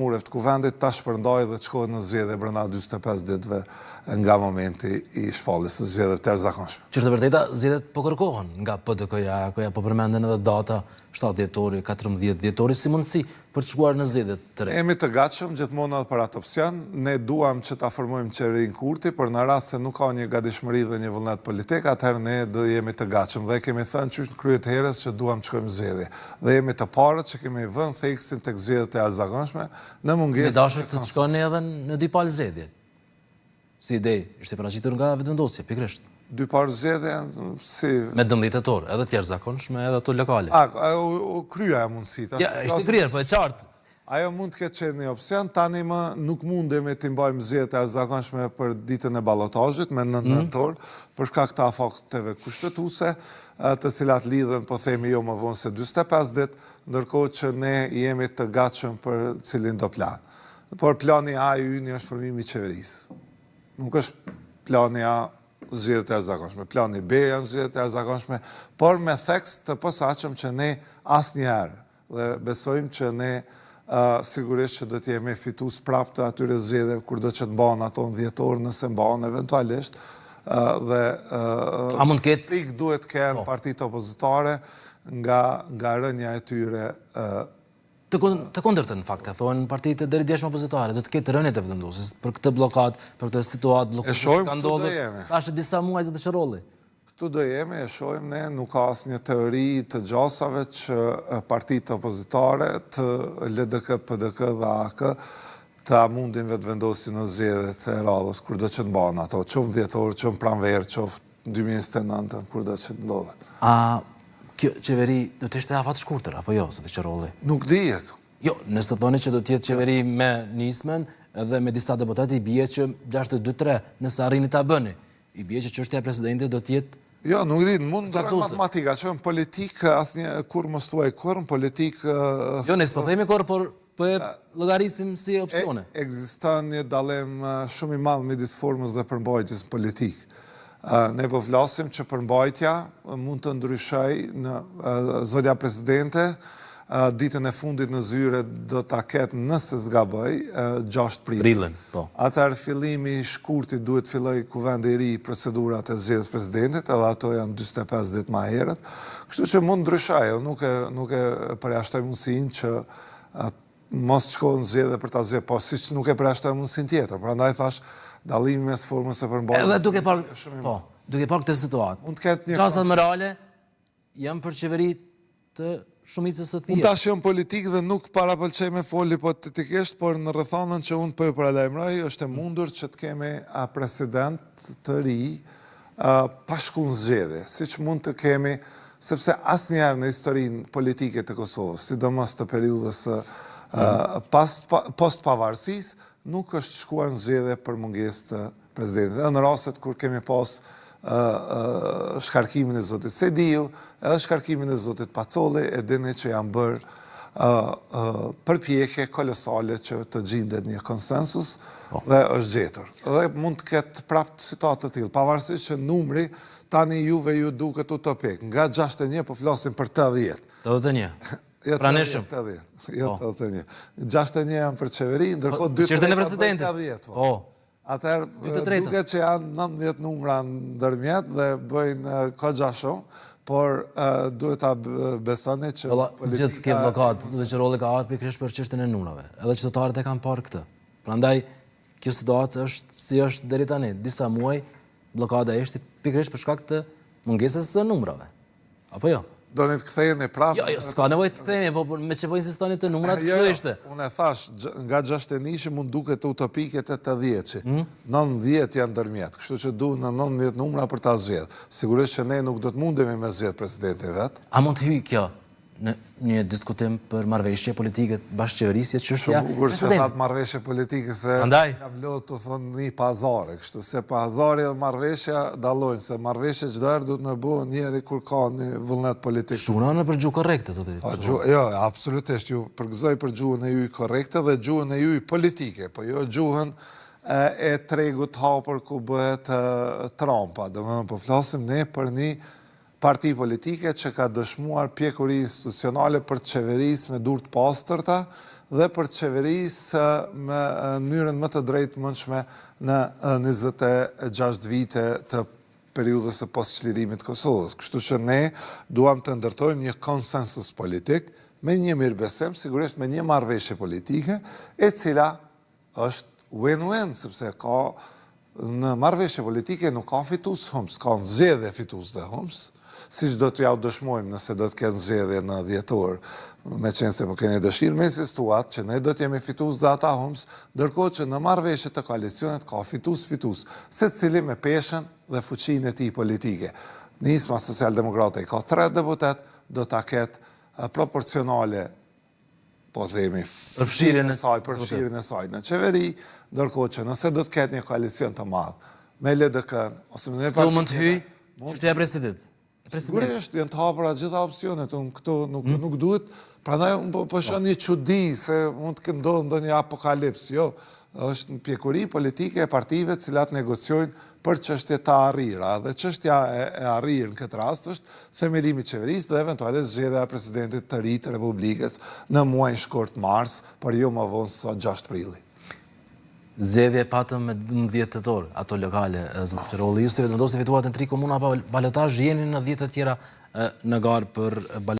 të kuvendit ta shpërndoj dhe të shkohet në zgjedhje brenda 45 ditëve nga momenti i shpalljes së zgjedhjeve të jashtëzakonshme. Që të vërteta zgjedhjet po kërkohen nga PDK-ja, koja po përmenden edhe data 7 dhjetori, 14 dhjetori, si mundësi për të shkuar në zgjedhjet të re. Jemi të gatshëm gjithmonë edhe për atë opsion. Ne duam që ta formojmë qeverinë Kurti, por në rast se nuk ka një gatishmëri dhe një vullnet politik, atëherë ne do jemi të gatshëm dhe kemi thënë qysh në krye të herës që duam të shkojmë në zgjedhje. Dhe jemi të parët që kemi vënë theksin tek zgjedhjet e jashtëzakonshme në mungesë të dashur të shkoni edhe në dy palë zgjedhje. Si ide, ishte paraqitur nga vetëvendosja, pikërisht. Dy palë zgjedhje si me 12 tetor, edhe të jashtëzakonshme, edhe ato lokale. Krya e mundësit. Ja, ishte kryer, po e qartë. Ajo mund të ketë qenë një opsion, tani më nuk mundemi të mbajmë zgjedhjet e jashtëzakonshme për ditën e ballotazhit me 9 nëntor, për shkak të afakteve kushtetuese, të cilat lidhen, po themi jo më vonë se 45 ditë, ndërkohë që ne jemi të gatshëm për cilin do plan. Por plani A i ynë është formimi i qeverisë. Nuk është plani A zgjedhjet e jashtëzakonshme. Plani B janë zgjedhjet e jashtëzakonshme, por me theks të posaçëm që ne asnjëherë dhe besojmë që ne sigurisht që do të jemi fitues prapë të atyre zgjedhjeve kur do që të mbahen ato në dhjetor, nëse mbahen eventualisht, dhe a mund ketë frikë duhet të kenë partitë opozitare nga rënja e tyre. Të kundërtën, në fakt, e thonë partitë deri djeshme opozitare, do të ketë rënje të vetëvendosjes për këtë blokad, për këtë situatë blokade që ka ndodhur. Tash disa muaj të Qërolli. Këtu do jemi, e shohim ne, nuk ka asnjë teori të gjasave që partitë opozitare të LDK, PDK dhe AK ta mundin vetëvendosin në zgjedhjet e radhës kur do që të mbahen ato, qoftë dhjetor, qoftë pranverë, qoftë 2029, kur do që të ndodhen. A kjo qeveri do të ishte afat shkurtër, apo jo, zotë Qërolli? Nuk dihet. Jo, nëse thoni që do të jetë qeveri me nismen edhe me disa deputati, i bie që 62-3, nëse arrini ta bëni, i bie që çështja e presidentit do të jetë. Jo, nuk di, mund të bëjmë matematika, që në politikë asnjë kur mos thuaj kur, në politikë. Jo, ne s'po themi kur, por po e llogarisim si opsione. Ekziston një dallim shumë i madh midis formës dhe përmbajtjes në politikë. Ne po flasim që përmbajtja mund të ndryshojë në zotja presidente, ditën e fundit në zyre do ta ketë, nëse s'gaboj, 6 prilin. Atëherë fillimi i shkurtit duhet filloj kuvendi i ri procedurat e zgjedhjes presidentit, edhe ato janë 45 ditë më herët. Kështu që mund ndryshojë, nuk e përjashtoj mundësinë që mos shkohen zgjedhje për ta zgjedhur, po siç nuk e përjashtoj mundësinë tjetër. Prandaj thash dallimi mes formës së përmbajtjes. Edhe duke parë këtë situatë. Mund të ketë një çastat morale janë për qeveri të shumicës së thjeshtë. Unë tash jam politik dhe nuk parapëlqej me fol hipotetikisht, por në rrethonën që unë po ju paralajmëroj, është e mundur që të kemi president të ri pa shkuar në zgjedhje, siç mund të kemi, sepse asnjëherë në historinë politike të Kosovës, sidomos të periudhës post-pavarësisë, nuk është shkuar në zgjedhje për mungesë të presidentit. Edhe në rastet kur kemi pas shkarkimin e zotit Sediu, edhe shkarkimin e zotit Pacolli, e dini që janë bërë përpjekje kolosale që të gjendet një konsensus dhe është gjetur. Dhe mund të ketë prapë situatë të tillë, pavarësisht që numri tani juve ju duket utopik. Nga 61 po flasim për 80. 81. Praneshëm. Jo 81. 61 janë për qeveri, ndërkohë 2 çështën e presidentit. Po. Atëherë duket që janë 19 numra ndërmjet dhe bëjnë kogja shumë, por duhet ta besoni që gjithë këtë blokad dhe Qërolli ka ardhur pikërisht për çështjen e numrave. Edhe qytetarët e kanë parë këtë. Prandaj kjo situatë është si është deri tani, disa muaj blokada është pikërisht për shkak të mungesës së numrave. Apo jo? Doni të ktheheni prapë? Jo, s'ka nevojë të kthehemi, po me çfarë insistoni të numrat, kështu ishte. Unë e thash, nga 61 mund duket utopike 80. 19 janë ndërmjet, kështu që duhen 19 numra për ta zgjedhur. Sigurisht që ne nuk do të mundemi me zgjedh presidentin vet. A mund të hyjë kjo në një diskutim për marrëveshje politike bashkëqeverisje, çështja e presidentit? Shumë bukur që marrëveshje politike se jam lodhur të thonë një pazare, kështu se pazari dhe marrëveshja dallojnë, se marrëveshja çdo herë duhet më bëhen njëri kur ka një vullnet politik. Shuna në për gjuhë korrekte, zotë. Jo, absolutisht, ju përgëzoj për gjuhën e juaj korrekte dhe gjuhën e juaj politike, po jo gjuhën e tregut hapur ku bëhet trampa. Domethënë po flasim ne për një parti politike që ka dëshmuar pjekuri institucionale për qeverisë me dur të pastërta dhe për qeverisë me mënyrën më të drejtë mundshme në 26 vite të periudhës së posçlirimit të Kosovës. Kështu që ne duam të ndërtojmë një konsensus politik me një mirëbesim, sigurisht me një marrëveshje politike, e cila është win-win, sepse ka në marrëveshje politike nuk ka fitus humс, ka në zgjedhje fitus dhe hums, siç do t'ja u dëshmojmë nëse do të ketë zgjedhje në dhjetor, me qenë se po keni dëshirë me insistuat që ne do t'jemi fitus dhe ata humс, ndërkohë që në marrëveshje të koalicionit ka fitus, secili me peshën dhe fuqinë e tij politike. Nisma Socialdemokrate ka 3 deputet, do ta ketë proporcionale, po themi, përfshirjen e saj në qeveri, ndërkohë që nëse do të ketë një koalicion të madh me LDK-n ose me Këtu mund të hyj çështja e presidentit. Sigurisht, janë të hapura gjitha opsionet, këtu nuk duhet, prandaj unë po shoh një çudi se mund të ndodhë ndonjë apokalips, jo, është një pjekuri politike e partive të cilat negociojnë për çështje të arrirë, dhe çështja e arrirë në këtë rast është themelimi i qeverisë dhe eventualisht zgjedhja e presidentit të ri të Republikës në muajin shkurt mars, por jo më vonë se 6 prilli. Zgjedhje patëm me 12 tetor, ato lokale, zot Qerolli, ju si vetëm do se fituat në 3 komuna pa balotazh, jeni në 10 të tjera në garë për